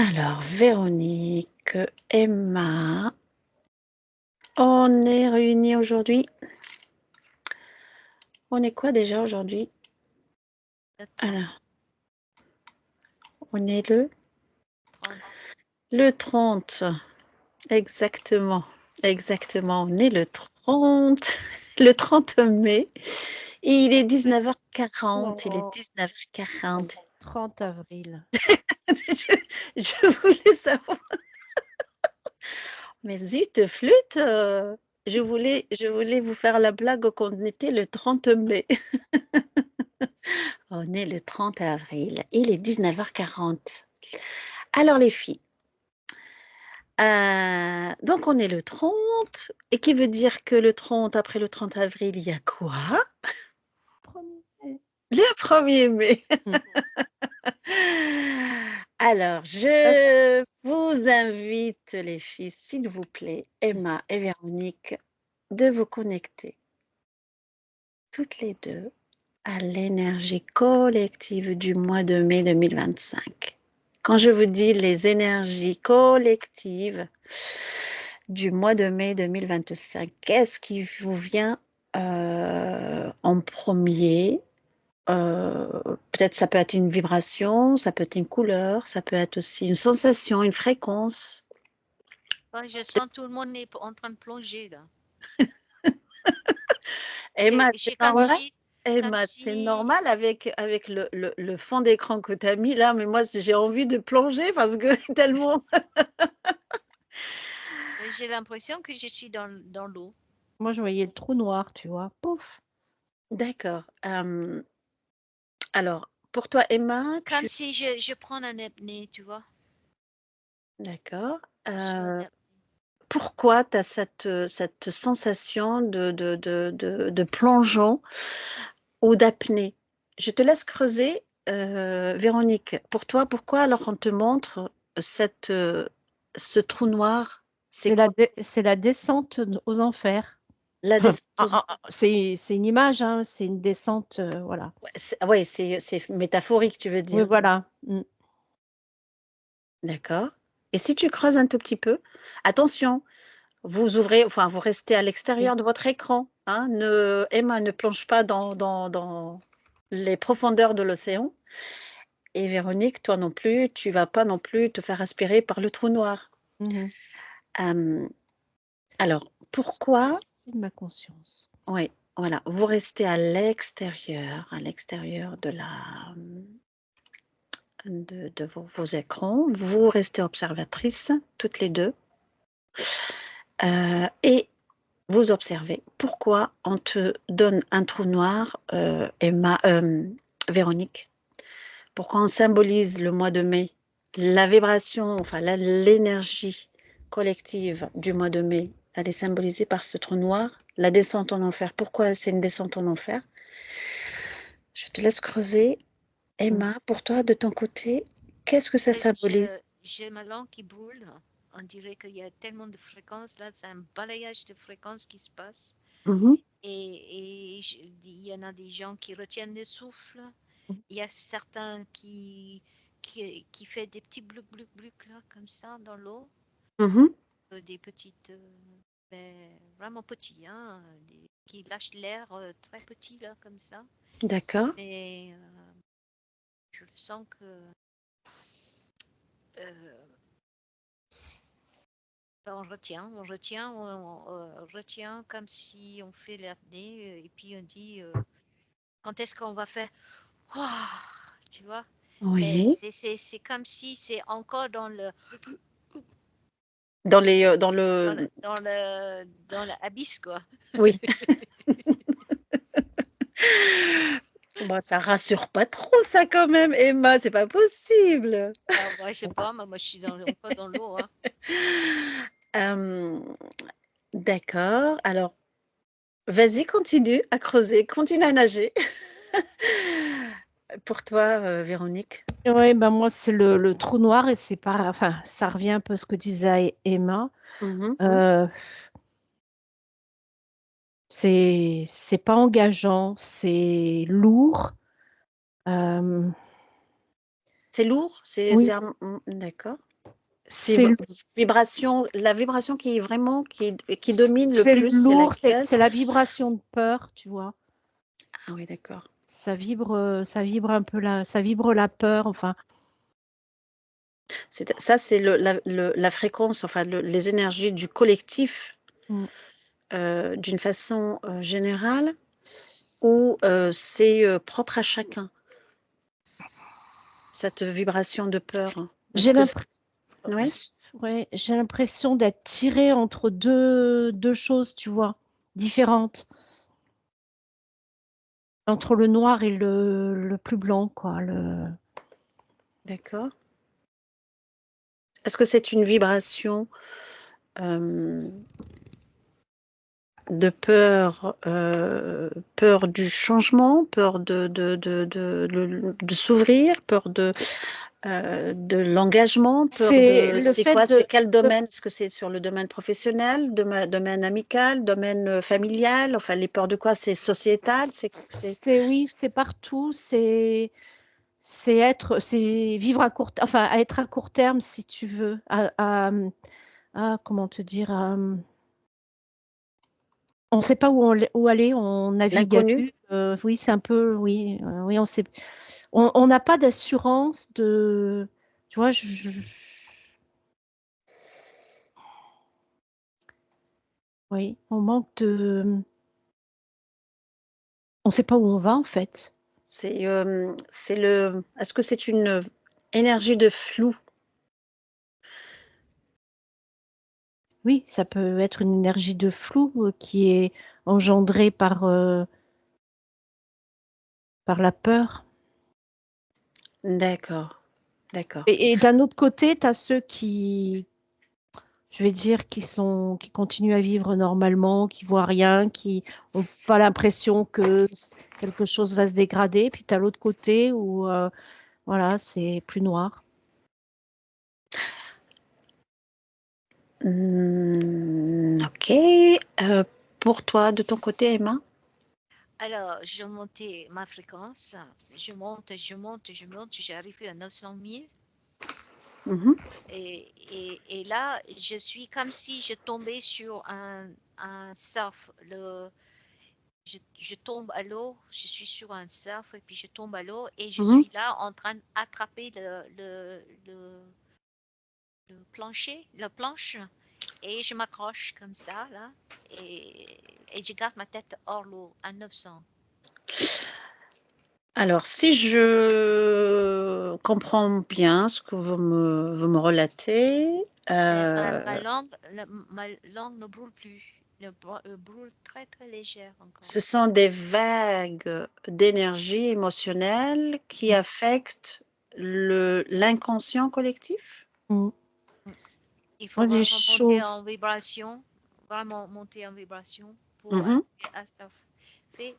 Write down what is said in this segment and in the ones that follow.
Alors, Véronique, Emma, on est réunis aujourd'hui. On est quoi déjà aujourd'hui? Alors, on est le 30. Exactement. Exactement. On est le 30, le 30 mai. Et il est 19h40. Il est 19h40. 30 avril. Je voulais savoir. Mais zut, flûte, je voulais vous faire la blague qu'on était le 30 mai. On est le 30 avril. Il est 19h40. Alors les filles, donc on est le 30, et qui veut dire que le 30, après le 30 avril, il y a quoi? 1er mai. Le 1er mai. Alors, je vous invite, les filles, s'il vous plaît, Emma et Véronique, de vous connecter toutes les deux à l'énergie collective du mois de mai 2025. Quand je vous dis les énergies collectives du mois de mai 2025, qu'est-ce qui vous vient en premier? Peut-être ça peut être une vibration, ça peut être une couleur, ça peut être aussi une sensation, une fréquence. Ouais, je sens tout le monde est en train de plonger là. Emma, J'ai c'est comme normal? si, Emma, c'est normal avec le fond d'écran que tu as mis là, mais moi j'ai envie de plonger parce que tellement. j'ai l'impression que je suis dans l'eau. Moi, je voyais le trou noir, tu vois. Pouf. D'accord. Alors, pour toi, Emma, Comme si je prends un apnée, tu vois. D'accord. Je suis en apnée. Pourquoi tu as cette sensation de plongeon ou d'apnée? Je te laisse creuser, Véronique. Pour toi, pourquoi alors on te montre ce trou noir? C'est la descente aux enfers. La descente. C'est une image, hein, c'est une descente, voilà. Ouais, c'est métaphorique, tu veux Oui, dire. voilà. D'accord. Et si tu creuses un tout petit peu, attention, vous ouvrez, enfin, vous restez à l'extérieur de votre écran. Hein, Emma ne plonge pas dans les profondeurs de l'océan. Et Véronique, toi non plus, tu vas pas non plus te faire aspirer par le trou noir. Alors, pourquoi? De ma conscience. Oui, voilà, vous restez à l'extérieur de vos écrans. Vous restez observatrices, toutes les deux. Et vous observez pourquoi on te donne un trou noir, Véronique. Pourquoi on symbolise le mois de mai, la vibration, enfin l'énergie collective du mois de mai, elle est symbolisée par ce trou noir, la descente en enfer. Pourquoi c'est une descente en enfer? Je te laisse creuser. Emma, pour toi, de ton côté, qu'est-ce que ça symbolise? J'ai ma langue qui brûle. On dirait qu'il y a tellement de fréquences là, c'est un balayage de fréquences qui se passe. Et il y en a des gens qui retiennent le souffle. Il y a certains qui fait des petits blouc là, comme ça, dans l'eau. Des petites, vraiment petits, hein, qui lâchent l'air très petit là, comme ça. D'accord. Mais je le sens que on retient comme si on fait l'apnée et puis on dit quand est-ce qu'on va faire tu vois. Oui. Mais c'est comme si c'est encore dans le dans l'abysse quoi. Oui. Bon, ça rassure pas trop ça quand même, Emma, c'est pas possible. Alors, moi, je sais pas, moi je suis encore dans l'eau. Hein. D'accord, alors vas-y, continue à creuser, continue à nager. Pour toi, Véronique? Oui, ben moi, c'est le trou noir et c'est pas, enfin, ça revient un peu à ce que disait Emma. C'est pas engageant, c'est lourd. C'est lourd? Oui. D'accord. C'est la vibration qui est vraiment qui domine le plus, c'est lourd, laquelle? c'est la vibration de peur, tu vois. Ah oui, d'accord. Ça vibre un peu ça vibre la peur, enfin. Ça, c'est la fréquence, enfin les énergies du collectif, d'une façon générale, ou c'est propre à chacun, cette vibration de peur? J'ai Ouais. J'ai l'impression d'être tirée entre deux choses, tu vois, différentes. Entre le noir et le plus blanc, quoi. D'accord. Est-ce que c'est une vibration de peur, peur du changement, peur de s'ouvrir, peur de l'engagement, peur C'est de... le C'est fait quoi? C'est de... quel domaine? Est-ce que c'est sur le domaine professionnel, domaine amical, domaine familial? Enfin, les peurs de quoi? C'est sociétal? Oui, c'est partout. C'est vivre à être à court terme, si tu veux. Comment te dire? On ne sait pas où aller, on navigue à l'inconnu? vue. Oui, c'est un peu, oui, oui, on n'a pas d'assurance de, tu vois, oui, on manque de, on ne sait pas où on va en fait. Est-ce que c'est une énergie de flou? Oui, ça peut être une énergie de flou qui est engendrée par la peur. D'accord, d'accord. Et d'un autre côté, tu as ceux je vais dire, qui continuent à vivre normalement, qui voient rien, qui n'ont pas l'impression que quelque chose va se dégrader. Puis tu as l'autre côté où, voilà, c'est plus noir. Ok. Pour toi, de ton côté, Emma? Alors, je montais ma fréquence. Je monte, j'ai arrivé à 900 000. Mhm. Et là, je suis comme si je tombais sur un surf. Je tombe à l'eau, je suis sur un surf et puis je tombe à l'eau et je Mhm. suis là en train d'attraper le plancher, la planche et je m'accroche comme ça là et je garde ma tête hors l'eau à 900. Alors, si je comprends bien ce que vous me relatez, Ma langue ne brûle plus, brûle très très légère encore. ce sont des vagues d'énergie émotionnelle qui affectent l'inconscient collectif? Il faut Moi, des vraiment monter en choses vibration, pour Mhm. arriver à ça. Et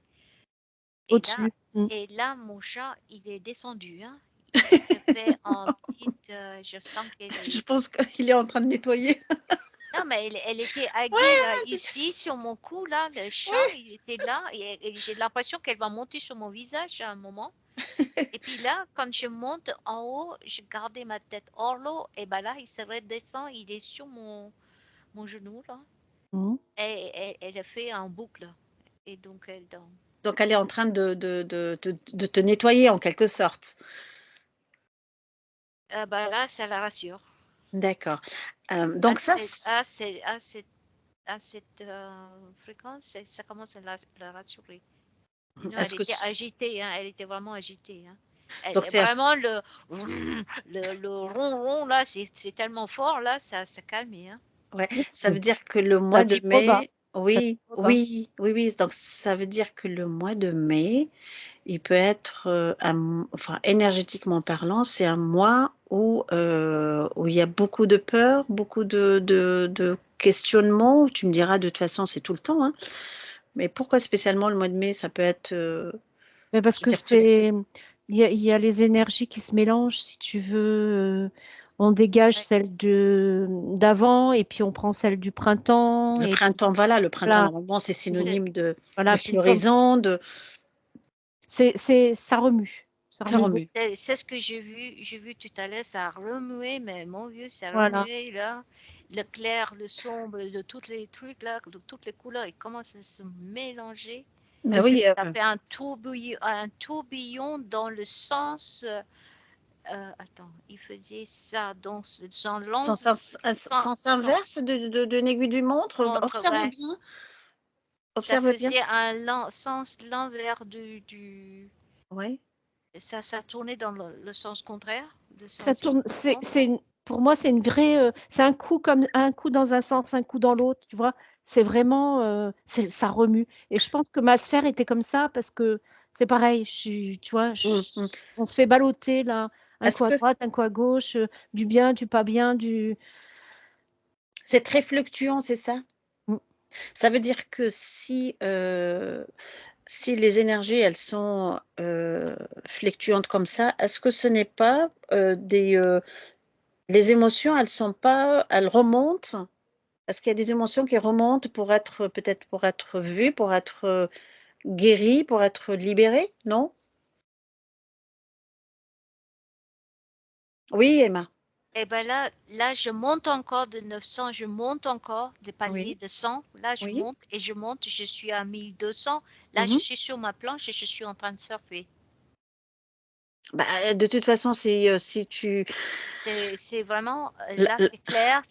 là, au-dessus. mon chat, il est descendu. Hein. Il se fait en petite. Je sens qu'elle Je est. pense qu'il est en train de nettoyer. Non, mais elle était Ouais, aguée là, c'est ça. ici, sur mon cou, là. Le chat, Ouais. il était là. Et j'ai l'impression qu'elle va monter sur mon visage à un moment. Et puis là, quand je monte en haut, je gardais ma tête hors l'eau. Et ben là, il se redescend. Il est sur mon genou, là. Et elle a fait un boucle. Et donc, elle dort. Donc, elle est en train de te nettoyer en quelque sorte. Bah là, ça la rassure. D'accord. Donc, ça, À cette fréquence, ça commence à la rassurer. Sinon, est-ce elle que était agitée, hein, elle était vraiment agitée. Hein. donc c'est Vraiment, le ronron, là, c'est tellement fort, là, ça calmait. Hein. ouais, ça veut dire que le Ça mois de vibre bas. mai, Ça oui, vibre bas. oui, oui, oui. Donc, ça veut dire que le mois de mai, il peut être, enfin, énergétiquement parlant, c'est un mois où il y a beaucoup de peur, beaucoup de questionnements. Tu me diras, de toute façon, c'est tout le temps, hein. Mais pourquoi spécialement le mois de mai, ça peut être, Mais parce je veux que dire, il y a les énergies qui se mélangent, si tu veux. On dégage Ouais. celle d'avant et puis on prend celle du printemps. le Et puis, printemps, voilà, le printemps, voilà. normalement, c'est Je- synonyme de Voilà. Puis comme floraison, ça remue. Ça Ça remue beaucoup. remue. C'est ce que j'ai vu tout à l'heure, ça a remué, mais mon Dieu, ça a Voilà. remué là. Le clair, le sombre, de tous les trucs là, de toutes les couleurs, ils commencent à se mélanger. Mais Mais c'est oui, Ça fait un tourbillon dans le sens. Attends, il faisait ça dans l'angle. sens inverse d'une aiguille du montre. Observe Ouais. bien. Ça Observe bien. faisait un sens l'envers du. Oui. Ça tournait dans le sens contraire. Le Ça sens tourne. contraire. Pour moi, c'est une vraie. C'est un coup comme un coup dans un sens, un coup dans l'autre. Tu vois, c'est vraiment. Ça remue. Et je pense que ma sphère était comme ça parce que c'est pareil. Tu vois, Mhm. on se fait balloter là, un Est-ce coup à que droite, un coup à gauche, du bien, du pas bien, du. c'est très fluctuant, c'est ça? Mm. Ça veut dire que si les énergies, elles sont fluctuantes comme ça, est-ce que ce n'est pas les émotions, elles remontent? Est-ce qu'il y a des émotions qui remontent pour être, peut-être pour être vues, pour être guéries, pour être libérées? Non? Oui, Emma. Et ben là, je monte encore de 900, je monte encore des paliers Oui, de 100. Là, je oui. monte et je monte, je suis à 1200. Là, je Mhm. suis sur ma planche et je suis en train de surfer. Bah, de toute façon, si tu... C'est vraiment, la- là, la- c'est clair,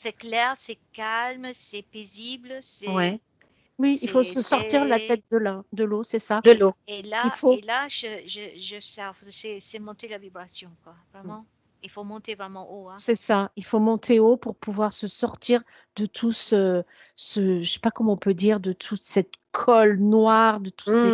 c'est calme, c'est paisible, ouais, Oui, il faut se sortir la tête c'est, de l'eau, c'est ça. de l'eau. Il faut. et là, je surfe, c'est monter la vibration, quoi, vraiment. Il faut monter vraiment haut, hein. C'est ça, il faut monter haut pour pouvoir se sortir de tout je sais pas comment on peut dire, de toute cette colle noire, de tous ces,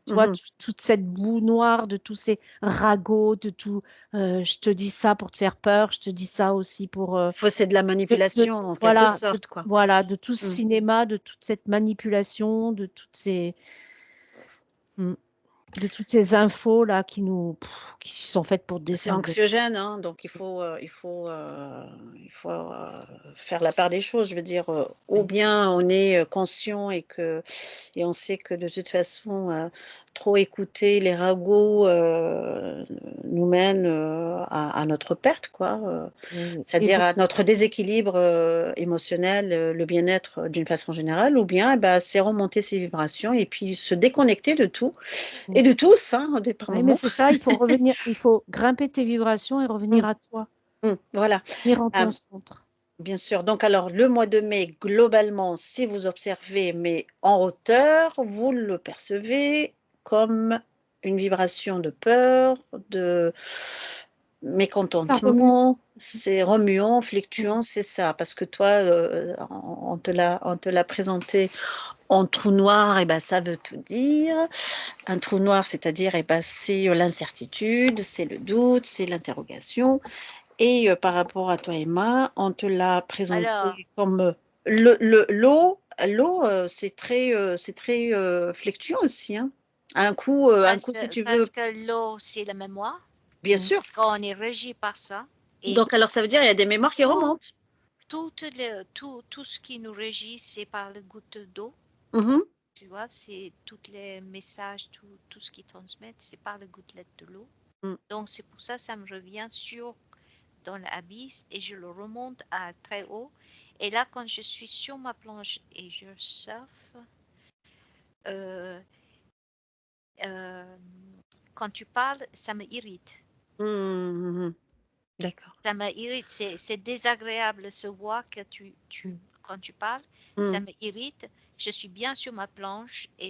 tu vois, Mhm. toute cette boue noire, de tous ces ragots, de tout. Je te dis ça pour te faire peur, je te dis ça aussi pour, C'est de la manipulation en quelque voilà, sorte, quoi. voilà, de tout ce Mm. cinéma, de toute cette manipulation, de toutes ces, hmm, de toutes ces infos là qui sont faites pour C'est descendre. anxiogène, hein, donc il faut faire la part des choses. Je veux dire, ou bien on est conscient et on sait que de toute façon, trop écouter les ragots nous mène à notre perte, quoi. Et C'est-à-dire à notre déséquilibre émotionnel, le bien-être d'une façon générale, ou bien eh ben, c'est remonter ses vibrations et puis se déconnecter de tout et de tous, hein, par oui, mais moments. c'est ça, il faut revenir, il faut grimper tes vibrations et revenir Mm, à toi, voilà. venir en Ah, ton centre. bien sûr. Donc, alors, le mois de mai, globalement, si vous observez, mais en hauteur, vous le percevez comme une vibration de peur, de Ça remue. mécontentement, c'est remuant, fluctuant, c'est ça. Parce que toi, on te l'a présenté en trou noir, et ben, ça veut tout dire. Un trou noir, c'est-à-dire, et ben, c'est l'incertitude, c'est le doute, c'est l'interrogation. Et par rapport à toi, Emma, on te l'a Alors, présenté comme l'eau, c'est très fluctuant aussi, hein. Un coup, si tu veux, parce que l'eau, c'est la mémoire, bien Mm. sûr. parce qu'on est régi par ça. Et Donc, alors, ça veut dire qu'il y a des mémoires qui tout, remontent. tout ce qui nous régit, c'est par les gouttes d'eau. Mhm. Tu vois, c'est tous les messages, tout ce qui transmettent, c'est par les gouttelettes de l'eau. Mm. Donc, c'est pour ça que ça me revient sur dans l'abysse et je le remonte à très haut. Et là, quand je suis sur ma planche et je surfe, euh, euh, quand tu parles, ça me irrite. Mhm. D'accord. Ça me irrite. C'est désagréable ce voix que quand tu parles. Ça Mm. me irrite. Je suis bien sur ma planche et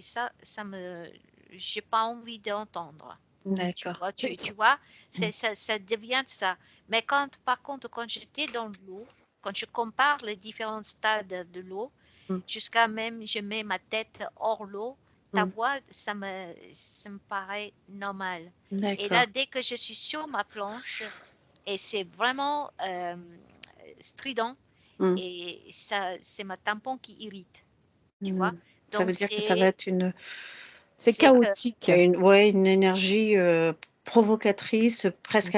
j'ai pas envie d'entendre. D'accord. Tu vois, ça devient ça. Mais par contre, quand j'étais dans l'eau, quand je compare les différents stades de l'eau, Mm. jusqu'à même je mets ma tête hors l'eau, ta Mm. voix, ça me paraît normal. Et là, D'accord. dès que je suis sur ma planche, et c'est vraiment strident, Mm. et ça, c'est ma tampon qui irrite, tu Mm. vois. Ça Donc, veut dire que ça va être C'est c'est que chaotique. ouais, une énergie provocatrice, presque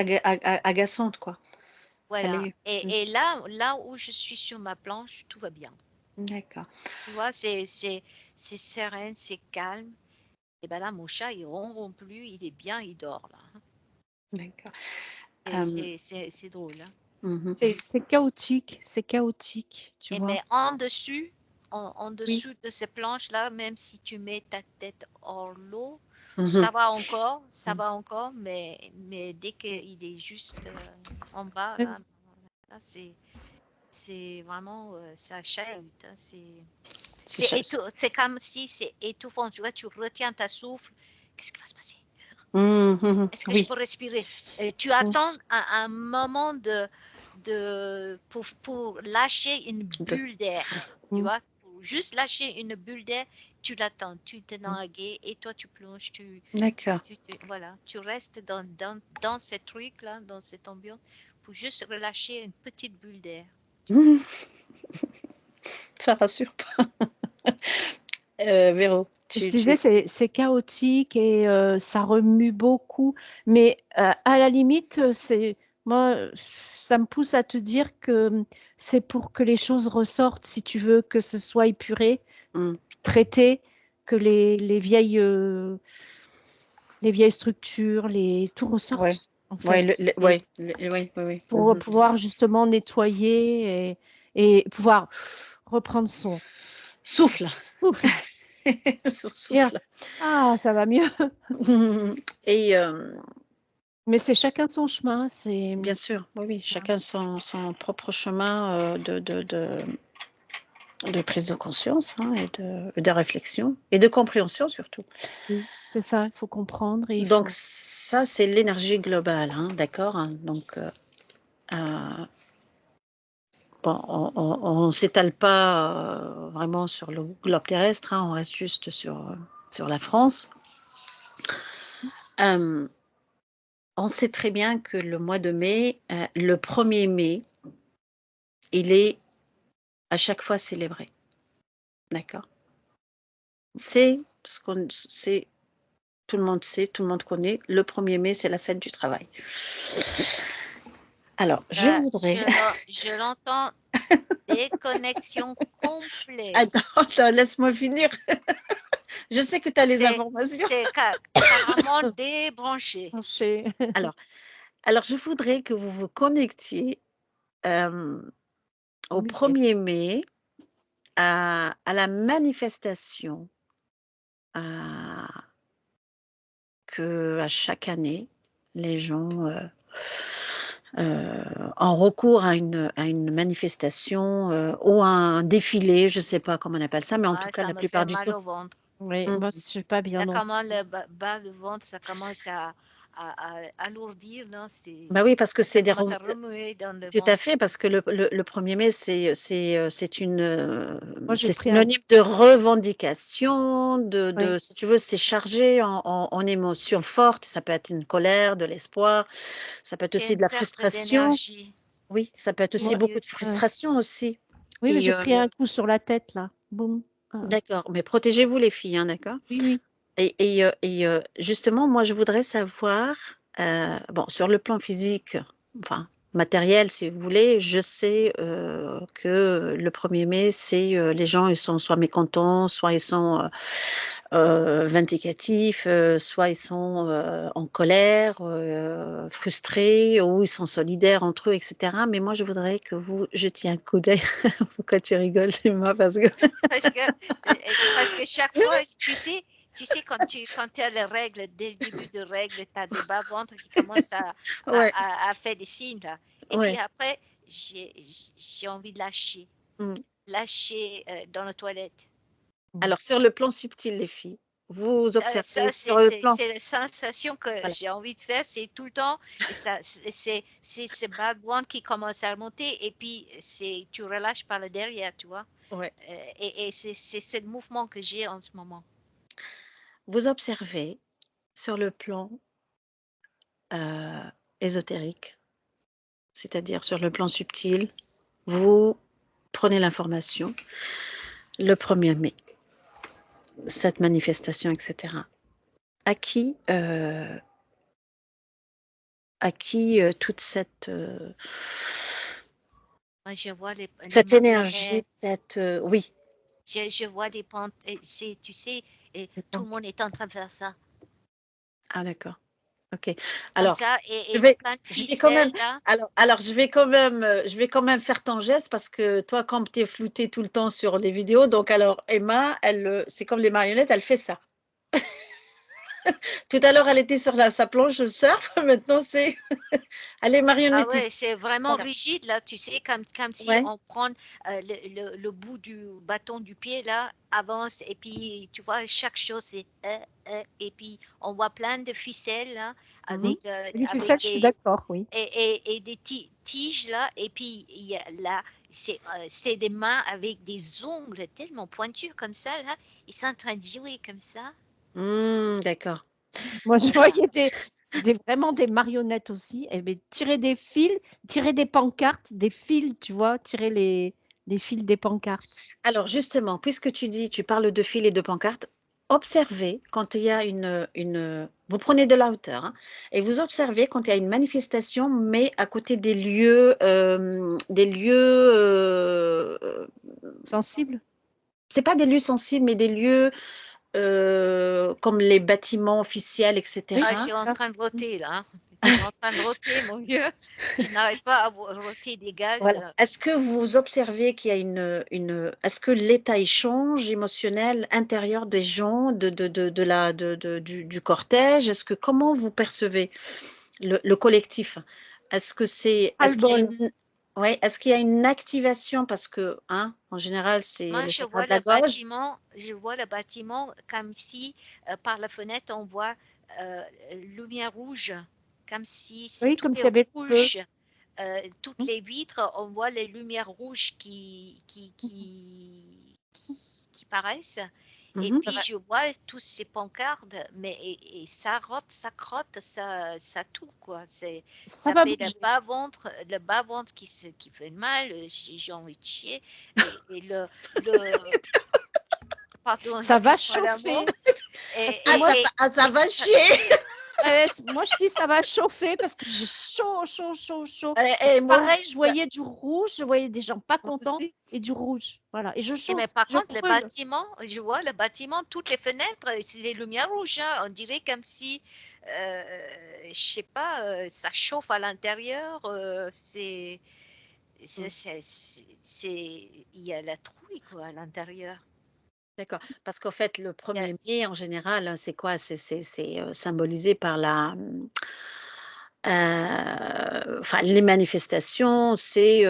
agaçante, quoi. Elle voilà. est. Mm. Et là où je suis sur ma planche, tout va bien. D'accord. Tu vois, c'est serein, c'est calme. Et ben là, mon chat, il ronronne plus, il est bien, il dort là. D'accord. C'est drôle. Hein. C'est chaotique, tu Et vois. mais en dessus Oui. de ces planches-là, même si tu mets ta tête hors l'eau, Mhm. ça va encore, mais dès qu'il est juste en bas, là, c'est vraiment, ça chahute. Hein, c'est comme si c'est étouffant. Tu vois, tu retiens ta souffle. Qu'est-ce qui va se passer? Est-ce que je peux respirer? Tu attends un moment pour lâcher une bulle d'air. Tu vois, pour juste lâcher une bulle d'air, tu l'attends. Tu t'es dans la guet et toi, tu plonges. D'accord. Voilà, tu restes dans ce truc-là, dans cette ambiance, pour juste relâcher une petite bulle d'air. Ça rassure pas. Véro, Je disais, c'est chaotique et ça remue beaucoup. Mais à la limite, moi, ça me pousse à te dire que c'est pour que les choses ressortent, si tu veux, que ce soit épuré, traité, que les vieilles structures, tout ressortent, en fait. Oui. Pour pouvoir justement nettoyer et pouvoir reprendre son souffle. souffle. Souffle. Ah, ça va mieux. Et mais c'est chacun son chemin. Bien sûr, oui, chacun son propre chemin de prise de conscience et de réflexion et de compréhension surtout. Oui, c'est ça, il faut comprendre. Donc ça, c'est l'énergie globale, d'accord, donc bon, on ne s'étale pas vraiment sur le globe terrestre, on reste juste sur la France. On sait très bien que le mois de mai, le 1er mai, il est à chaque fois célébré. D'accord? C'est ce qu'on sait, tout le monde connaît, le 1er mai, c'est la fête du travail. Alors, je voudrais... Je l'entends, déconnexion complète. Attends, laisse-moi finir. Je sais que tu as les informations. C'est carrément débranché. Alors, je voudrais que vous vous connectiez au 1er mai à la manifestation que à chaque année, les gens ont recours à une manifestation ou à un défilé, je ne sais pas comment on appelle ça, mais en tout cas, la plupart du temps. Oui, moi, je ne suis pas bien. Là, comment le bas de ventre, ça commence à alourdir. Là, bah oui, parce que c'est des tout à fait, parce que le 1er mai, c'est synonyme de revendication, si tu veux, c'est chargé en émotions fortes. Ça peut être une colère, de l'espoir, ça peut être aussi de la frustration. Oui, ça peut être aussi beaucoup de frustration aussi. Oui, mais j'ai pris un coup sur la tête, là. Boum. D'accord, mais protégez-vous les filles, d'accord? Oui. Et justement, moi, je voudrais savoir, bon, sur le plan physique, enfin, matériel, si vous voulez, je sais que le 1er mai, c'est les gens, ils sont soit mécontents, soit ils sont vindicatifs, soit ils sont en colère, frustrés, ou ils sont solidaires entre eux, etc. Mais moi, je voudrais que vous jetiez un coup d'œil. Pourquoi tu rigoles, Emma? Parce que chaque fois, tu sais, quand tu as les règles, dès le début de règles, tu as des bas-ventres qui commencent à faire des signes. Là. Et puis après, j'ai envie de lâcher. Lâcher dans la toilette. Alors, sur le plan subtil, les filles, vous observez sur le plan... C'est la sensation que j'ai envie de faire, c'est tout le temps. Et c'est ce bas-ventre qui commence à remonter et puis tu relâches par le derrière, tu vois. Et c'est le mouvement que j'ai en ce moment. Vous observez sur le plan ésotérique, c'est-à-dire sur le plan subtil, vous prenez l'information le 1er mai, cette manifestation, etc. À qui toute cette je vois cette énergie, oui. Je vois des pentes, tu sais, et tout le monde est en train de faire ça. Ah, d'accord. Ok. comme Alors, ça, je et vais, plein de je vais quand même, ficelles, là. alors, je vais quand même faire ton geste parce que toi, comme tu es floutée tout le temps sur les vidéos, donc alors Emma, c'est comme les marionnettes, elle fait ça. Tout à l'heure, elle était sur sa planche de surf, maintenant c'est, elle est Ah ouais, marionnettiste. c'est vraiment Voilà. rigide là, tu sais, comme si Ouais. on prend le bout du bâton du pied là, avance, et puis tu vois, chaque chose c'est et puis on voit plein de ficelles là, Mhm. Les avec ficelles, je suis d'accord, oui. et des tiges là, et puis il y a là, c'est des mains avec des ongles tellement pointus comme ça là, ils sont en train de jouer comme ça. D'accord. Moi, je Alors, voyais vraiment des marionnettes aussi. Et bien, tirer des fils, tirer des pancartes, des fils, tu vois, tirer les fils des pancartes. alors, justement, puisque tu parles de fil et de pancarte, observez quand il y a vous prenez de la hauteur, hein, et vous observez quand il y a une manifestation, mais à côté des lieux, Sensible? c'est pas des lieux sensibles, mais des lieux comme les bâtiments officiels, Oui, Ah, je etc. suis en là. train de roter là, hein. Je suis en train de roter, mon vieux. Je n'arrête pas à roter des gaz. Voilà. Est-ce que vous observez qu'il y a est-ce que l'état il change émotionnel intérieur des gens, du cortège? Comment vous percevez le collectif? Est-ce qu'il y a Ras-le-bol. ouais, est-ce qu'il y a une activation parce que, hein, en général, c'est Moi, le chakra de la gorge. je vois le bâtiment comme si par la fenêtre on voit lumière rouge, comme si c'est Oui, tout comme est s'il y avait le feu. rouge. Toutes les vitres, on voit les lumières rouges qui paraissent. Et Mhm. puis je vois tous ces pancartes, mais et ça rote, ça crotte, ça tourne quoi. Ça Ça va fait bouger. le bas-ventre qui fait mal, j'ai envie de chier. Et pardon, Ça va excuse-moi l'amour. chauffer. Parce que Ah, moi, ça Et va chier! moi, je dis ça va chauffer parce que j'ai chaud, chaud, chaud, chaud. Moi Pareil, aussi, je voyais du rouge, je voyais des gens pas moi contents aussi. et du rouge. Voilà. Et je mais chauffe, par je contre, le brûle. bâtiment, je vois le bâtiment, toutes les fenêtres, c'est des lumières rouges, hein. On dirait comme si, je sais pas, ça chauffe à l'intérieur. Mm. Il y a la trouille quoi à l'intérieur. D'accord. Parce qu'en fait, le Il y a- 1er mai, en général, hein, c'est quoi? Symbolisé par enfin, les manifestations, c'est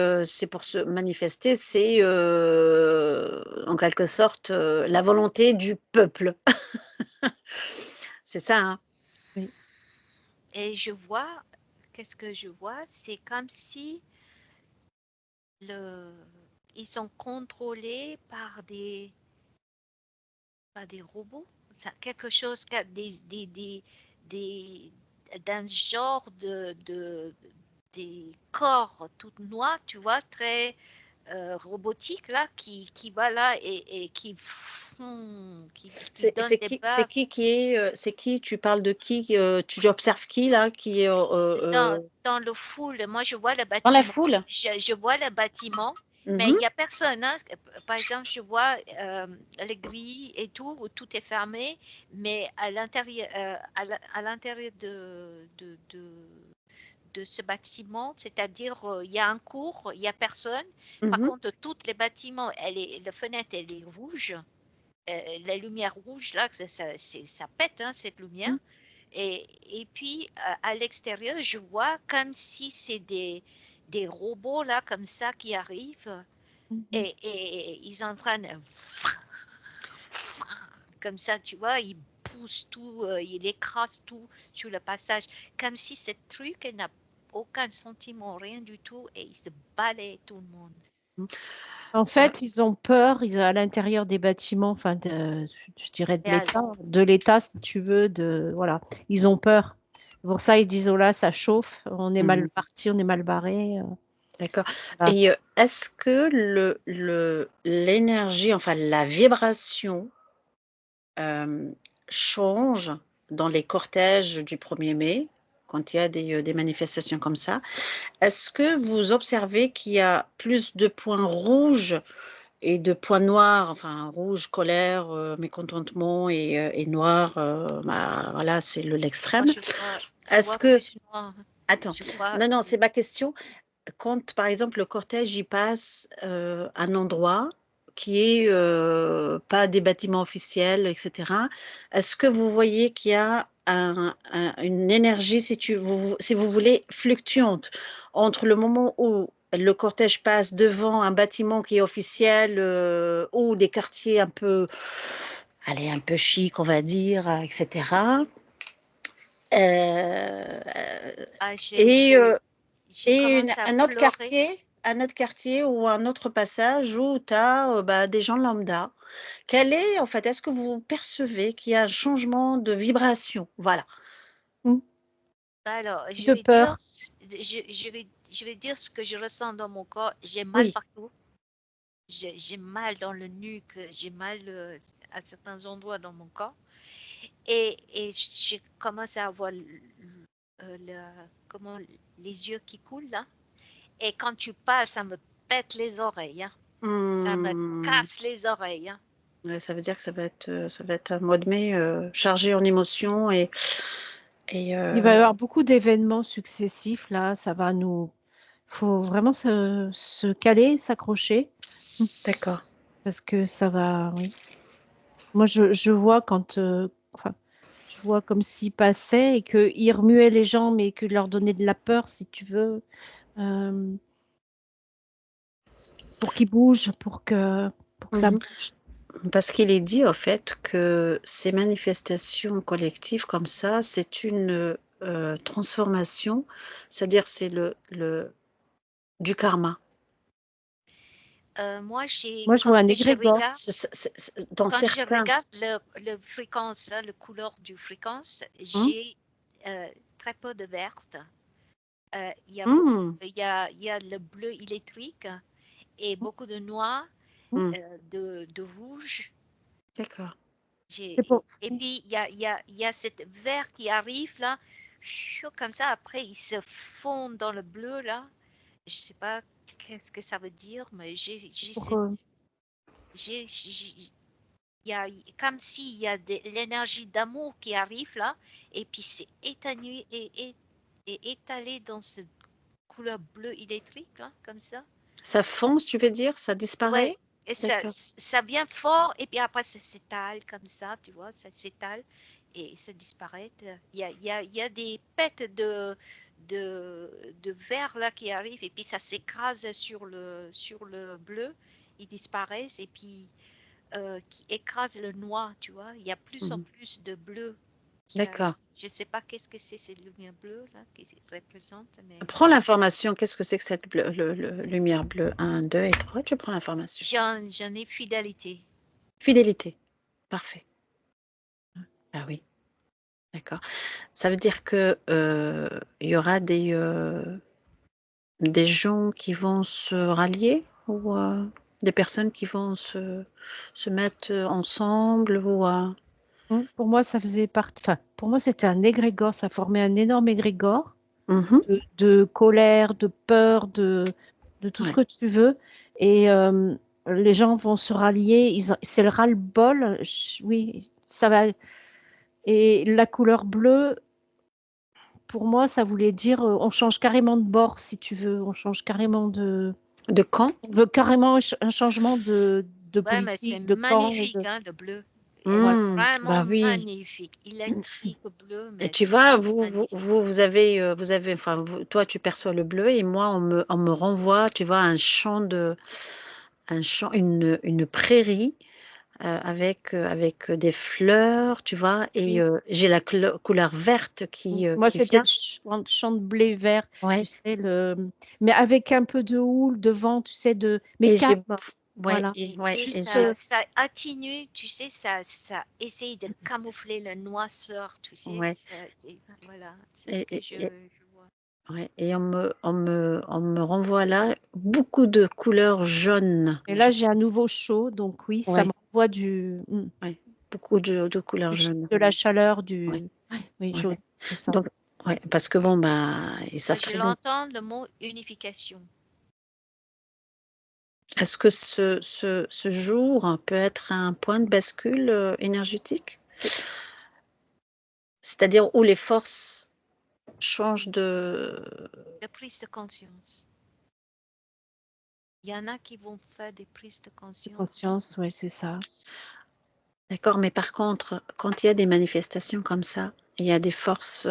pour se manifester, c'est en quelque sorte la volonté du peuple. C'est ça, hein? Oui. Et je vois, qu'est-ce que je vois? C'est comme si le, ils sont contrôlés par des robots. Ça, quelque chose, des, d'un genre des corps tout noirs, tu vois, très robotique là, qui va là et qui donne des pas C'est qui? Tu parles de qui? Tu observes qui là? Qui est dans le foule. Moi, je vois le dans la bâtiment. foule? Je vois le bâtiment, mais Mhm, il n'y a personne, hein. Par exemple, je vois les grilles et tout, où tout est fermé, mais à l'intérieur, à l'intérieur de ce bâtiment, c'est-à-dire il y a un cours, il n'y a personne. Par mhm, contre, tous les bâtiments, la fenêtre, elle est rouge. La lumière rouge, là, ça pète, hein, cette lumière. mhm, Et puis, à l'extérieur, je vois comme si c'est des robots, là, comme ça, qui arrivent. Mhm. Et ils sont en train de... Comme ça, tu vois, ils poussent tout, ils écrasent tout sur le passage. Comme si ce truc elle n'a aucun sentiment, rien du tout, et ils se balaient tout le monde. mhm. En Ah, fait, ils ont peur, à l'intérieur des bâtiments, enfin, je dirais Et alors, de l'État, si tu veux, voilà, ils ont peur. Pour ça, ils disent, oh là, ça chauffe, on est mal mhm. parti, on est mal barré. D'accord. Voilà. Et est-ce que l'énergie, enfin la vibration euh, change dans les cortèges du 1er mai, quand il y a des manifestations comme ça? Est-ce que vous observez qu'il y a plus de points rouges de points noirs, enfin rouge, colère, mécontentement et noir, bah, voilà, c'est Moi, l'extrême. je Est-ce vois que... plus noir. Attends, Je vois, non, c'est ma question. Quand, par exemple, le cortège, il passe un endroit qui est pas des bâtiments officiels, etc., est-ce que vous voyez qu'il y a une énergie, si vous voulez, fluctuante entre le moment où le cortège passe devant un bâtiment qui est officiel ou des quartiers un peu, allez, un peu chic, on va dire, etc. Euh, ah, et j'ai commencé à pleurer. un autre quartier ou un autre passage où tu as bah, des gens lambda. Quel est, en fait, est-ce que vous percevez qu'il y a un changement de vibration? Voilà. Alors, De peur. je vais dire ce que je ressens dans mon corps. J'ai mal Oui. partout. J'ai mal dans le nuque. J'ai mal à certains endroits dans mon corps. Et j'ai commencé à avoir comment, les yeux qui coulent là. Et quand tu parles, ça me pète les oreilles, hein. Ça me Hmm. casse les oreilles, hein. Ouais, ça veut dire que ça va être un mois de mai chargé en émotions et Il va y avoir beaucoup d'événements successifs là. Ça va nous. Faut vraiment se caler, s'accrocher, d'accord. parce que ça va. Oui. Moi, je vois quand. Enfin, je vois comme s'il passait et qu'il remuait les gens, mais qu'il leur donnait de la peur, si tu veux, euh, pour qu'ils bougent, pour que ça Mhm. bouge. Parce qu'il est dit, au fait, que ces manifestations collectives comme ça, c'est une transformation, c'est-à-dire c'est du karma. Moi, Moi, je vois un je égrégore. regarde, Dans quand je certains... regarde le fréquence, hein, le couleur du fréquence, Hum, j'ai très peu de verte. Il y a beaucoup, hum, il y a le bleu électrique et beaucoup de noir, hum, de rouge. d'accord. C'est pour... Et puis, il y a cette vert qui arrive là, comme ça, après, il se fond dans le bleu là. Je sais pas qu'est-ce que ça veut dire, mais j'ai pour, cette... il y a comme s'il y a de l'énergie d'amour qui arrive là, et puis c'est étanouie et étalé dans cette couleur bleu électrique là, comme ça. Ça fonce, tu veux dire? Ça disparaît? Ouais, et D'accord. ça vient fort, et puis après ça s'étale comme ça, tu vois, ça s'étale et ça disparaît. Il y a des pets de verre là qui arrivent, et puis ça s'écrase sur le bleu, ils disparaissent, et puis qui écrase le noir, tu vois. Il y a plus en Mhm. plus de bleu qui arrive. D'accord. Je ne sais pas qu'est-ce que c'est cette lumière bleue là qui représente, mais Prends l'information. Qu'est-ce que c'est que cette lumière bleue? Un, 2 et 3. Je prends l'information. j'en ai fidélité. Fidélité. Parfait. Ah oui, d'accord. Ça veut dire que il y aura des gens qui vont se rallier ou des personnes qui vont se mettre ensemble ou Pour moi, ça faisait partie. Enfin, pour moi, c'était un égrégore. Ça formait un énorme égrégore Mhm. de colère, de peur, de tout ce Ouais. que tu veux. Et les gens vont se rallier. C'est le ras-le-bol. Oui, ça va. Et la couleur bleue, pour moi, ça voulait dire on change carrément de bord, si tu veux. On change carrément de. De quand? On veut carrément un changement de Ouais, mais c'est politique, de camp. magnifique, hein, le bleu. Voilà. Vraiment Bah oui. magnifique. Électrique bleu, Et mais tu c'est vois, magnifique. vous avez, enfin, toi, tu perçois le bleu et moi, on me renvoie, tu vois, un champ, une prairie avec des fleurs, tu vois, et Oui. j'ai la couleur verte Moi, qui c'était vient. le champ de blé vert, tu Ouais. sais, mais avec un peu de houle devant, tu sais, mais Et calme. ouais, Voilà. Et et Juste, j'ai, ça atténue, tu sais, ça essaye de camoufler le noirceur, tu sais. ouais, Voilà, c'est ce et, que et- je vois. ouais, et on me renvoie là beaucoup de couleurs jaunes. et là, j'ai un nouveau chaud, donc oui, ça Ouais, m'envoie ouais, beaucoup de couleurs jaunes. de la chaleur, Ouais, ouais, oui, ouais. je sens. Donc, ouais, parce que bon, bah, ils savent Je très bien. l'entends, le mot unification. Est-ce que ce jour peut être un point de bascule énergétique? C'est-à-dire où les forces changent de... La prise de conscience. Il y en a qui vont faire des prises de conscience. Conscience, oui, c'est ça. D'accord, mais par contre, quand il y a des manifestations comme ça, il y a des forces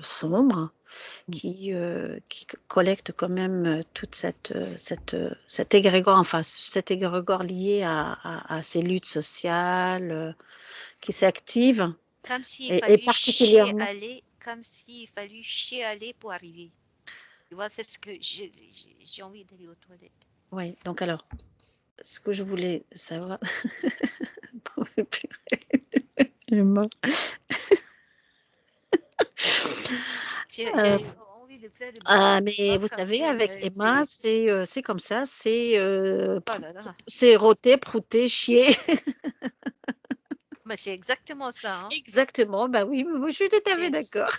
sombres qui collectent quand même toute cet égrégore, enfin cet égrégore lié à ces luttes sociales qui s'activent, Comme s'il et fallait particulièrement... chialer, comme s'il fallait chialer pour arriver. Tu vois, c'est ce que j'ai envie d'aller aux toilettes. Oui, donc alors, ce que je voulais savoir... Il est mort. J'ai envie de faire des Ah, mais vous comme savez, ça, avec mais Emma, c'est comme ça, c'est oh là là. c'est rôter, prouter, chier. Mais c'est exactement ça. Hein. Exactement, bah oui, moi, je suis tout à fait d'accord.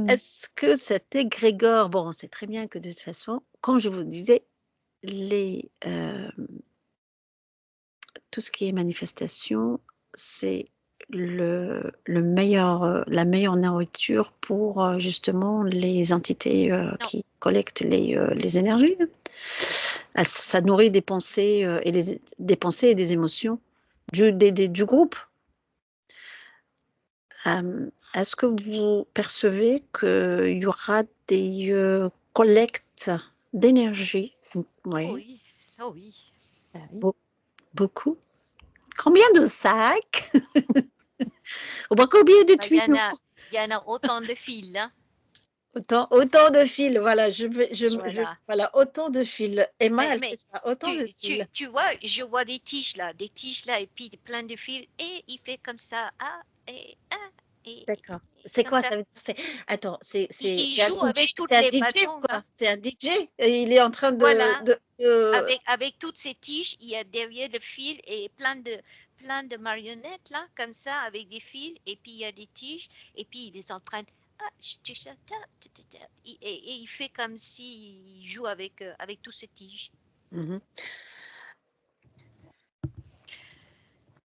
Est-ce que cet égrégore, bon, c'est très bien que de toute façon, comme je vous disais, tout ce qui est manifestation, c'est la meilleure nourriture pour justement les entités Non, qui collectent les énergies. Ça nourrit des pensées, des pensées et des émotions du groupe. Est-ce que vous percevez qu'il y aura des collectes d'énergie? Oui, oui, oh oui. Ah oui. beaucoup. Combien de sacs? Ou bien combien de Bah, tuyaux? il y en a autant de fils. Hein. Autant de fils, voilà, Voilà. voilà, autant de fils. Emma, elle fait Mais ça, autant de fils. tu vois, je vois des tiges là, et puis plein de fils, et il fait comme ça, D'accord. et C'est comme quoi ça. ça veut dire? Attends, Il joue avec toutes C'est un les DJ bâtons ou là. quoi? C'est un DJ et il est en train Voilà. Avec toutes ces tiges, il y a derrière le fil et plein de marionnettes là, comme ça, avec des fils, et puis il y a des tiges, et puis il est en train de... et il fait comme s'il joue avec toutes ces tiges. Mhm.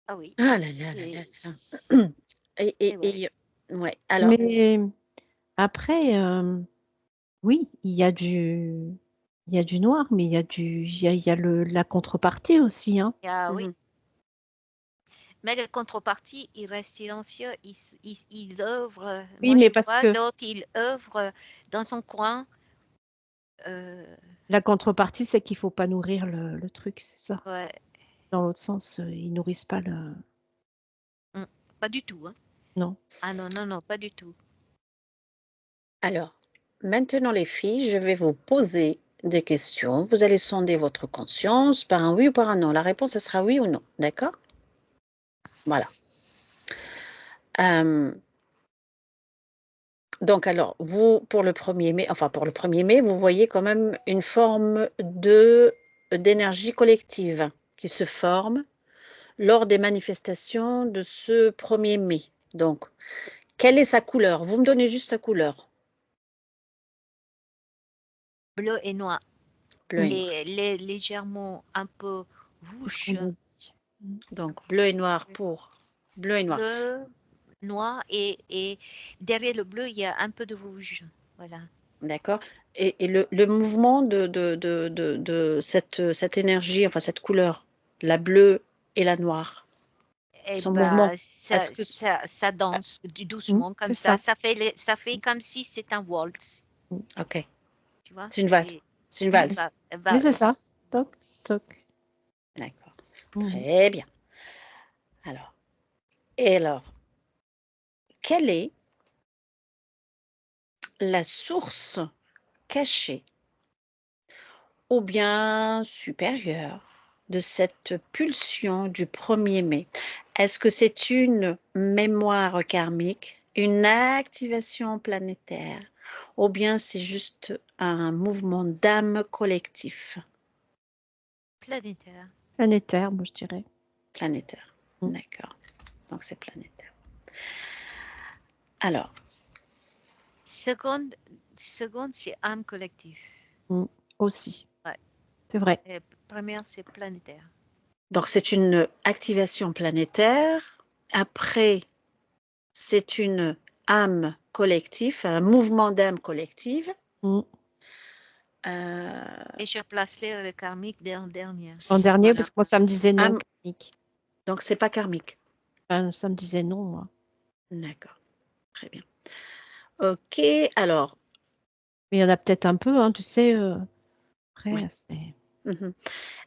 Ah oui. Ah là là là là là. Et ouais. Ouais, alors, Mais après, oui, il y a du noir, mais il y a la contrepartie aussi, hein. Ah oui. mhm. Mais le contrepartie, il reste silencieux, il œuvre. Oui, Moi, mais je parce vois que l'autre, il œuvre dans son coin. Euh, la contrepartie, c'est qu'il faut pas nourrir le truc, c'est ça. ouais. Dans l'autre sens, ils nourrissent pas le. Pas du tout, hein. Non. Ah non, non, non, pas du tout. Alors, maintenant les filles, je vais vous poser des questions. Vous allez sonder votre conscience par un oui ou par un non. La réponse, ce sera oui ou non, d'accord? Voilà. Euh, donc alors, vous, pour le 1er mai, enfin pour le 1er mai, vous voyez quand même une forme d'énergie collective qui se forme lors des manifestations de ce 1er mai. Donc, quelle est sa couleur? Vous me donnez juste sa couleur. Bleu et noir. Bleu et noir. Et légèrement un peu C'est ce rouge. qu'on a dit. Donc, bleu et noir pour bleu et noir. Bleu, noir, et derrière le bleu, il y a un peu de rouge. Voilà. D'accord? Et le mouvement de cette énergie, enfin cette couleur, la bleue et la noire, Et son mouvement, bah, est-ce que... ça danse doucement comme C'est ça. ça. Ça fait comme si c'était un waltz. Ok, Tu vois? c'est une valse. C'est une Une valse. Oui, c'est ça. valse. Toc, toc. D'accord. Mhm. Très bien. Alors, et alors, quelle est la source cachée ou bien supérieure de cette pulsion du 1er mai? Est-ce que c'est une mémoire karmique, une activation planétaire, ou bien c'est juste un mouvement d'âme collectif? Planétaire. Planétaire, moi je dirais. Planétaire. Mm. D'accord. Donc c'est planétaire. Alors, Seconde, c'est âme collective. Mm. Aussi, Ouais. c'est vrai. Et première, c'est planétaire. Donc, c'est une activation planétaire. Après, c'est une âme collective, un mouvement d'âme collective. Mm. Et je place le karmique en dernier. En dernier, Voilà. parce que moi, ça me disait non, Âme, karmique. donc, c'est pas karmique. Enfin, ça me disait non, moi. D'accord, très bien. Ok, alors, Mais il y en a peut-être un peu, hein, tu sais. Après, oui. c'est...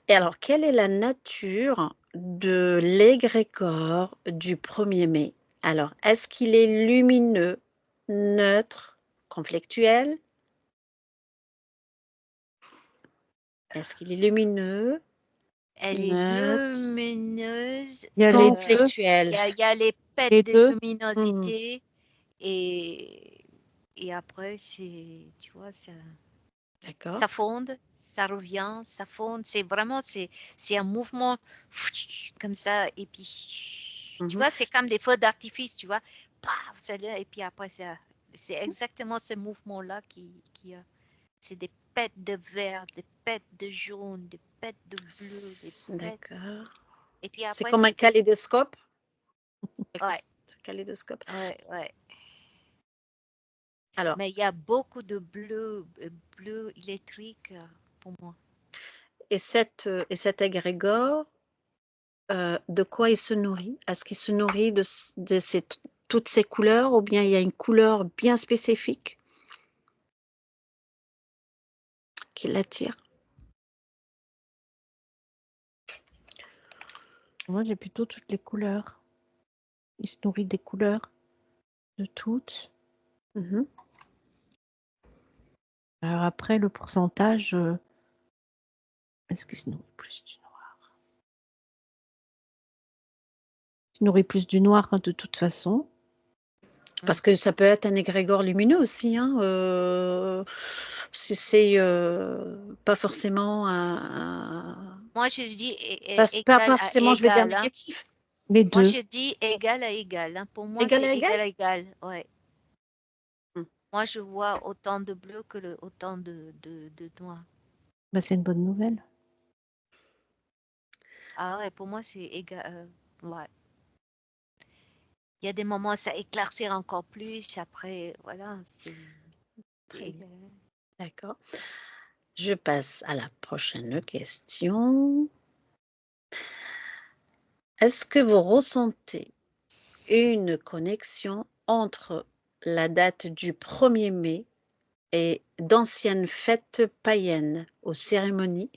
Et alors, quelle est la nature de l'égrégore du 1er mai? Alors, est-ce qu'il est lumineux, neutre, conflictuel? Est-ce qu'il est lumineux, Elle est neutre, lumineuse. Il y a les deux. conflictuel? Il y a les pets Les de deux. luminosité et après, c'est, tu vois, D'accord. ça fonde, ça revient, ça fonde. C'est vraiment, c'est un mouvement comme ça. Et puis, tu vois, c'est comme des feux d'artifice, tu vois. Paf, c'est là, et puis après, c'est exactement ce mouvement-là qui a. C'est des pets de vert, des pets de jaune, des pets de bleu, des pets. D'accord. Et puis C'est après, comme un c'est. kaléidoscope? Ouais, Kaléidoscope. ouais. Alors, Mais il y a beaucoup de bleu électrique pour moi. et cet égrégore, de quoi il se nourrit? Est-ce qu'il se nourrit de toutes ces couleurs ou bien il y a une couleur bien spécifique qui l'attire? Moi, j'ai plutôt toutes les couleurs. Il se nourrit des couleurs, de toutes. Mhm. Alors après, le pourcentage, est-ce qu'il se nourrit plus du noir? Il se nourrit plus du noir, hein, de toute façon. Parce que ça peut être un égrégore lumineux aussi, hein, c'est pas forcément Moi, je dis pas égal à forcément, je vais dire égal. Hein. négatif. Les Moi, deux. je dis égal à égal. Hein. Pour moi, Égal c'est à égal? égal à égal. Ouais. Hmm. Moi, je vois autant de bleu que autant de noir. Bah, c'est une bonne nouvelle. Ah ouais, pour moi, c'est égal. Ouais. Il y a des moments, ça éclaircir encore plus. Après, voilà, c'est Très bien. égal. D'accord. Je passe à la prochaine question. Est-ce que vous ressentez une connexion entre la date du 1er mai et d'anciennes fêtes païennes aux cérémonies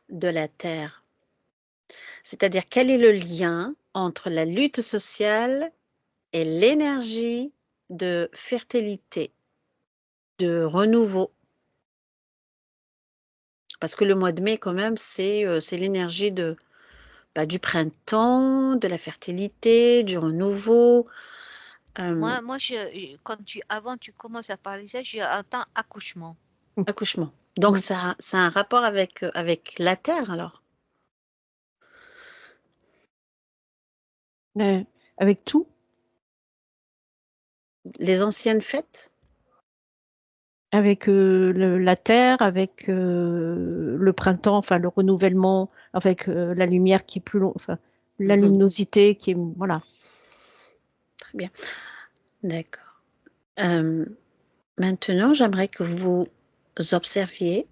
de la Terre? C'est-à-dire, quel est le lien entre la lutte sociale et l'énergie de fertilité, de renouveau? Parce que le mois de mai, quand même, c'est l'énergie du printemps, de la fertilité, du renouveau. Moi, avant tu commences à parler ça, j'entends accouchement. Accouchement. Donc, Mm. ça a un rapport avec la Terre, alors? Avec tout, Les anciennes fêtes? avec la terre, avec le printemps, enfin le renouvellement, avec la lumière qui est plus long, enfin la Mhm. luminosité qui est, voilà. Très bien. D'accord. Maintenant, j'aimerais que vous observiez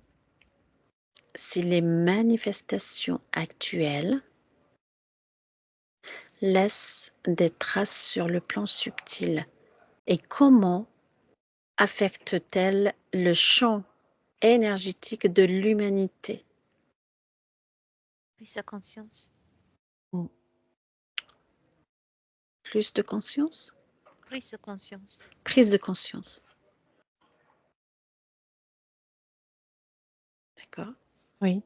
si les manifestations actuelles laissent des traces sur le plan subtil et comment affectent-elles le champ énergétique de l'humanité? Puis sa conscience. Mm. Plus de conscience? Prise de conscience. Prise de conscience. D'accord. Oui,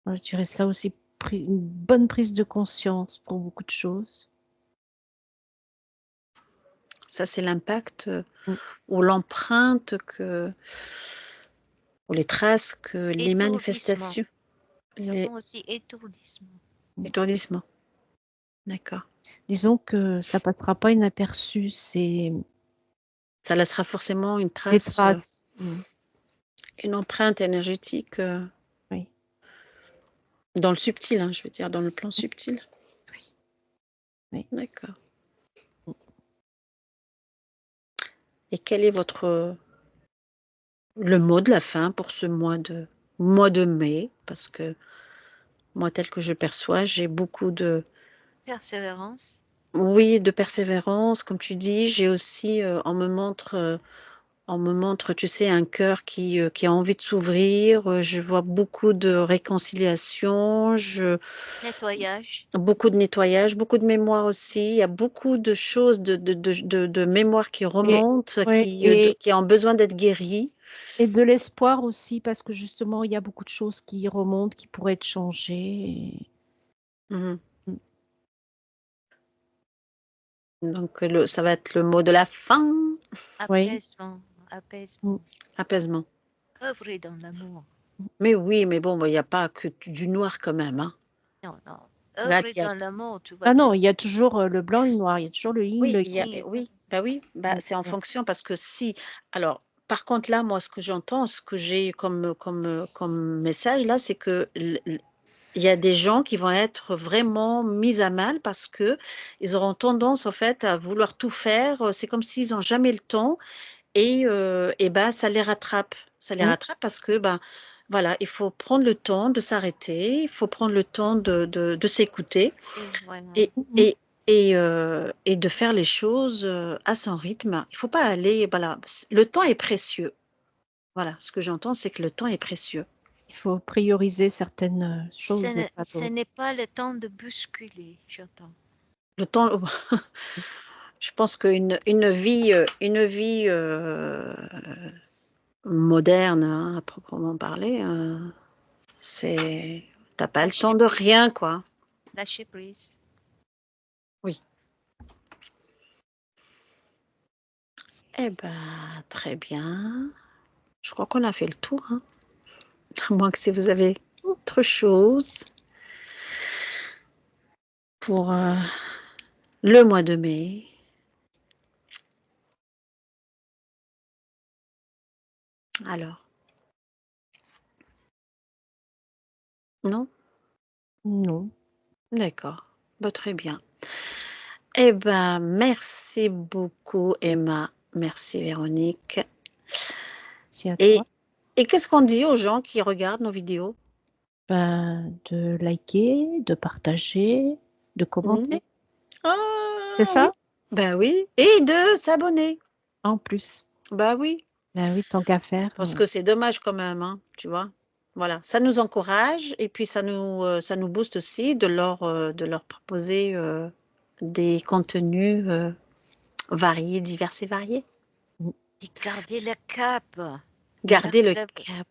moi, je dirais ça aussi, une bonne prise de conscience pour beaucoup de choses. Ça, c'est l'impact Mm. ou l'empreinte ou les traces que les Étourdissement. manifestations, les J'entends aussi étourdissement. étourdissements. D'accord. Disons que ça passera pas inaperçu, c'est Ça laissera forcément une des trace. traces. Mm. Une empreinte énergétique Oui. dans le subtil, hein, je veux dire, dans le plan subtil. Oui. Oui. D'accord. Et quel est le mot de la fin pour ce mois de mai? Parce que moi, tel que je perçois, j'ai beaucoup de, Persévérance. oui, de persévérance, comme tu dis. J'ai aussi, on me montre, tu sais, un cœur qui a envie de s'ouvrir. Je vois beaucoup de réconciliation, Nettoyage. beaucoup de nettoyage, beaucoup de mémoire aussi. Il y a beaucoup de choses, de mémoire qui Et, remontent, ouais, qui ont besoin d'être guéries. et de l'espoir aussi, parce que justement, il y a beaucoup de choses qui remontent, qui pourraient être changées. Mhm. Mm. Donc, ça va être le mot de la fin. Oui. Apaisement. Apaisement. Apaisement. Œuvrer dans l'amour. Mais oui, mais bon, il n'y a pas que du noir quand même, hein. Non, non. Regarde, Œuvrer dans l'amour, tout va Ah non, bien. il y a toujours le blanc et le noir, il y a toujours le yin, le oui, yang. oui, bah oui, bah Donc, c'est en fonction parce que si, alors, par contre là, moi, ce que j'entends, ce que j'ai comme message là, c'est que il y a des gens qui vont être vraiment mis à mal parce que ils auront tendance en fait à vouloir tout faire. C'est comme s'ils n'ont jamais le temps et ben ça les rattrape. Ça les mm, rattrape parce que ben voilà, il faut prendre le temps de s'arrêter, il faut prendre le temps de s'écouter Et voilà. et, mm, et, et de faire les choses à son rythme. Il faut pas aller, voilà, le temps est précieux. Voilà, ce que j'entends, c'est que le temps est précieux. il faut prioriser certaines choses et pas Ce d'autres. n'est pas le temps de bousculer, j'entends. Le temps, je pense une vie moderne, hein, à proprement parler, t'as pas le temps Lâcher de prise. rien, quoi. Lâcher prise. Oui. Eh ben, très bien. Je crois qu'on a fait le tour, hein. À moins que si vous avez autre chose pour le mois de mai. Alors, non? Non. D'accord. Bah, très bien. Eh ben, merci beaucoup, Emma. Merci, Véronique. C'est à Et, toi. et qu'est-ce qu'on dit aux gens qui regardent nos vidéos? Ben, de liker, de partager, de Mhm. commenter. C'est Ah oui, ça? ben oui. Et de s'abonner. En plus. Bah oui, Ben oui, tant qu'à faire. parce que c'est dommage quand même, hein, tu vois. Voilà, ça nous encourage et puis ça nous booste aussi de leur proposer des contenus variés, divers et variés. Et garder le cap. Gardez le Persévérer, cap.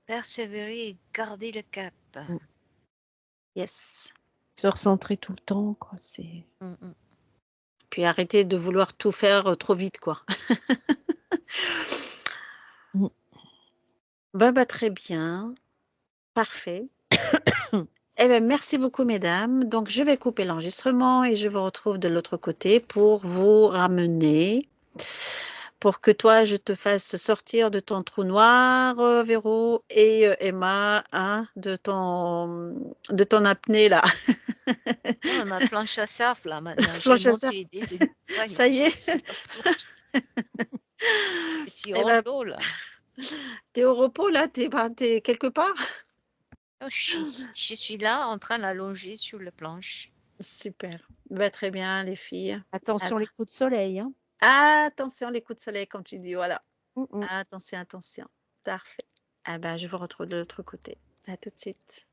persévérer et garder le cap. Mm. Yes. Se recentrer tout le temps, quoi. C'est. Puis arrêtez de vouloir tout faire trop vite, quoi. Mm. Bah, très bien. Parfait. Eh bien, merci beaucoup, mesdames. Donc, je vais couper l'enregistrement et je vous retrouve de l'autre côté pour vous ramener, pour que toi, je te fasse sortir de ton trou noir, Véro, et Emma, hein, de ton apnée, là. Non, ma planche à surf, là, maintenant, j'ai Planche à surf. monté des étages Ça y est. sur la planche. Je suis Eh hors ben, d'eau, là. t'es au repos, là? T'es quelque part? Oh, je suis là, en train d'allonger sur la planche. Super. Bah, très bien, les filles. Attention les coups de soleil, hein. Attention, les coups de soleil, comme tu dis, voilà. Mm, mm. Attention, attention. Parfait. Ah ben, je vous retrouve de l'autre côté. À tout de suite.